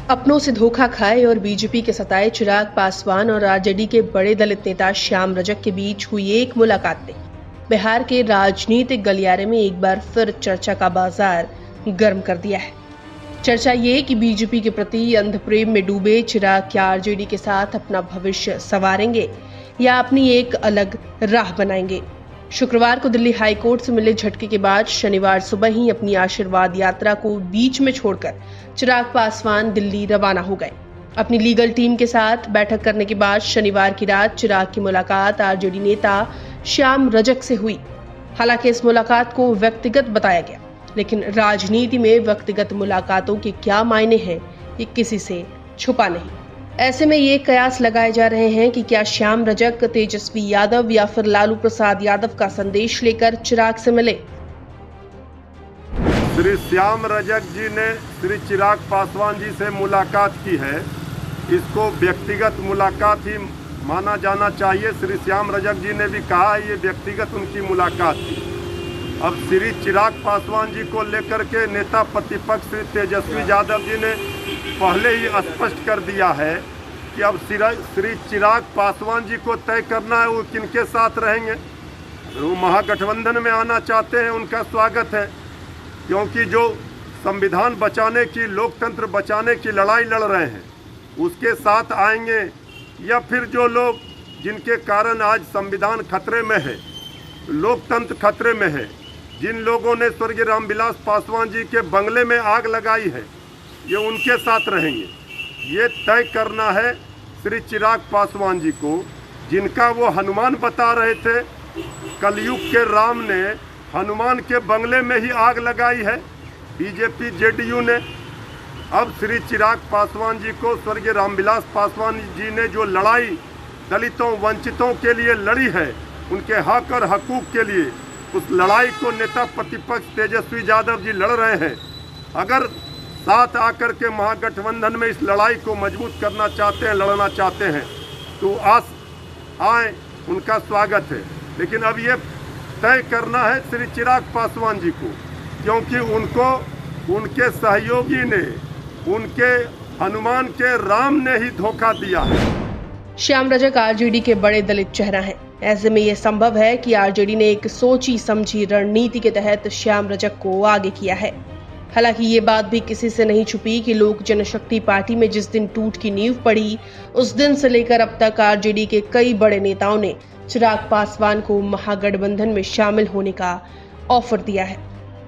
अपनों से धोखा खाए और बीजेपी के सताए चिराग पासवान और आरजेडी के बड़े दलित नेता श्याम रजक के बीच हुई एक मुलाकात ने बिहार के राजनीतिक गलियारे में एक बार फिर चर्चा का बाजार गर्म कर दिया है। चर्चा ये कि बीजेपी के प्रति अंधप्रेम में डूबे चिराग क्या आरजेडी के साथ अपना भविष्य संवारेंगे या अपनी एक अलग राह बनाएंगे। शुक्रवार को दिल्ली हाईकोर्ट से मिले झटके के बाद शनिवार सुबह ही अपनी आशीर्वाद यात्रा को बीच में छोड़कर चिराग पासवान दिल्ली रवाना हो गए। अपनी लीगल टीम के साथ बैठक करने के बाद शनिवार की रात चिराग की मुलाकात आरजेडी नेता श्याम रजक से हुई। हालांकि इस मुलाकात को व्यक्तिगत बताया गया, लेकिन राजनीति में व्यक्तिगत मुलाकातों के क्या मायने हैं ये किसी से छुपा नहीं। ऐसे में ये कयास लगाए जा रहे हैं कि क्या श्याम रजक तेजस्वी यादव या फिर लालू प्रसाद यादव का संदेश लेकर चिराग से मिले। श्री श्याम रजक जी ने श्री चिराग पासवान जी से मुलाकात की है। इसको व्यक्तिगत मुलाकात ही माना जाना चाहिए। श्री श्याम रजक जी ने भी कहा ये व्यक्तिगत उनकी मुलाकात थी। अब श्री चिराग पासवान जी को लेकर के नेता प्रतिपक्ष श्री तेजस्वी यादव जी ने पहले ही स्पष्ट कर दिया है कि अब श्री चिराग पासवान जी को तय करना है वो किनके साथ रहेंगे। वो महागठबंधन में आना चाहते हैं, उनका स्वागत है, क्योंकि जो संविधान बचाने की, लोकतंत्र बचाने की लड़ाई लड़ रहे हैं उसके साथ आएंगे, या फिर जो लोग जिनके कारण आज संविधान खतरे में है, लोकतंत्र खतरे में है, जिन लोगों ने स्वर्गीय रामविलास पासवान जी के बंगले में आग लगाई है, ये उनके साथ रहेंगे। ये तय करना है श्री चिराग पासवान जी को, जिनका वो हनुमान बता रहे थे। कलयुग के राम ने हनुमान के बंगले में ही आग लगाई है बीजेपी जेडीयू ने। अब श्री चिराग पासवान जी को स्वर्गीय रामविलास पासवान जी ने जो लड़ाई दलितों वंचितों के लिए लड़ी है, उनके हक और हकूक़ के लिए, उस लड़ाई को नेता प्रतिपक्ष तेजस्वी यादव जी लड़ रहे हैं। अगर साथ आकर के महागठबंधन में इस लड़ाई को मजबूत करना चाहते हैं, लड़ना चाहते हैं, तो आए, उनका स्वागत है। लेकिन अब ये तय करना है श्री चिराग पासवान जी को, क्योंकि उनको उनके सहयोगी ने, उनके हनुमान के राम ने ही धोखा दिया है। श्याम रजक आरजेडी के बड़े दलित चेहरा हैं। ऐसे में यह संभव है कि आरजेडी ने एक सोची समझी रणनीति के तहत श्याम रजक को आगे किया है। हालांकि ये बात भी किसी से नहीं छुपी कि लोक जनशक्ति पार्टी में जिस दिन टूट की नींव पड़ी, उस दिन से लेकर अब तक आरजेडी के कई बड़े नेताओं ने चिराग पासवान को महागठबंधन में शामिल होने का ऑफर दिया है।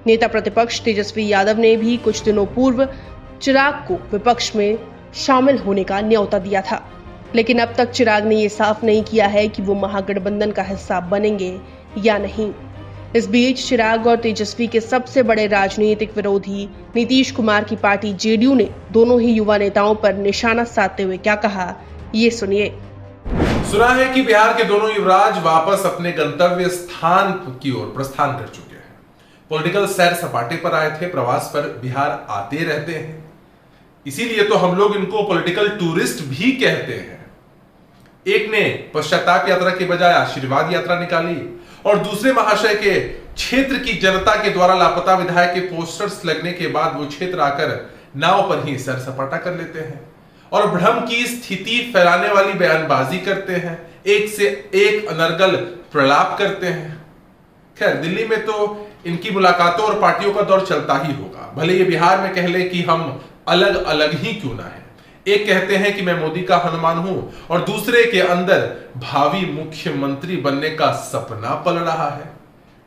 नेता प्रतिपक्ष तेजस्वी यादव ने भी कुछ दिनों पूर्व चिराग को विपक्ष में शामिल होने का न्योता दिया था, लेकिन अब तक चिराग ने यह साफ नहीं किया है कि वो महागठबंधन का हिस्सा बनेंगे या नहीं। इस बीच चिराग और तेजस्वी के सबसे बड़े राजनीतिक विरोधी नीतीश कुमार की पार्टी जेडीयू ने दोनों ही युवा नेताओं पर निशाना साधते हुए क्या कहा, ये सुनिए। सुना है कि बिहार के दोनों युवराज वापस अपने गंतव्य स्थान की ओर प्रस्थान कर चुके हैं। पॉलिटिकल सैर सपाटे पर आए थे, प्रवास पर बिहार आते रहते हैं, इसीलिए तो हम लोग इनको पॉलिटिकल टूरिस्ट भी कहते हैं। एक ने पश्चाताप यात्रा के बजाय आशीर्वाद यात्रा निकाली और दूसरे महाशय के क्षेत्र की जनता के द्वारा लापता विधायक के पोस्टर्स लगने के बाद वो क्षेत्र आकर नाव पर ही सैर सपाटा कर लेते हैं और भ्रम की स्थिति फैलाने वाली बयानबाजी करते हैं, एक से एक अनर्गल प्रलाप करते हैं। खैर, दिल्ली में तो इनकी मुलाकातों और पार्टियों का दौर चलता ही होगा, भले ये बिहार में कह ले कि हम अलग अलग ही क्यों ना है। एक कहते हैं कि मैं मोदी का हनुमान हूं और दूसरे के अंदर भावी मुख्यमंत्री बनने का सपना पल रहा है।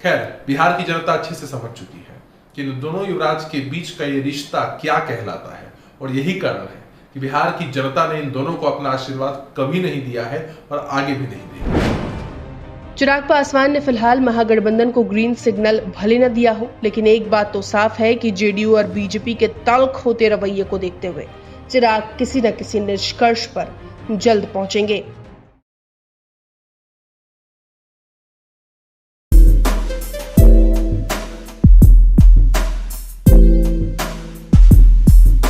खैर, बिहार की जनता अच्छे से समझ चुकी है कि इन दोनों युवराज के बीच का ये रिश्ता क्या कहलाता है, और यही कारण है कि बिहार की जनता ने इन दोनों को अपना आशीर्वाद कभी नहीं दिया है और आगे भी नहीं देगा। चिराग पासवान ने फिलहाल महागठबंधन को ग्रीन सिग्नल भले न दिया हो, लेकिन एक बात तो साफ है कि जेडीयू और बीजेपी के तल्ख होते रवैये को देखते हुए चिराग किसी न किसी निष्कर्ष पर जल्द पहुंचेंगे।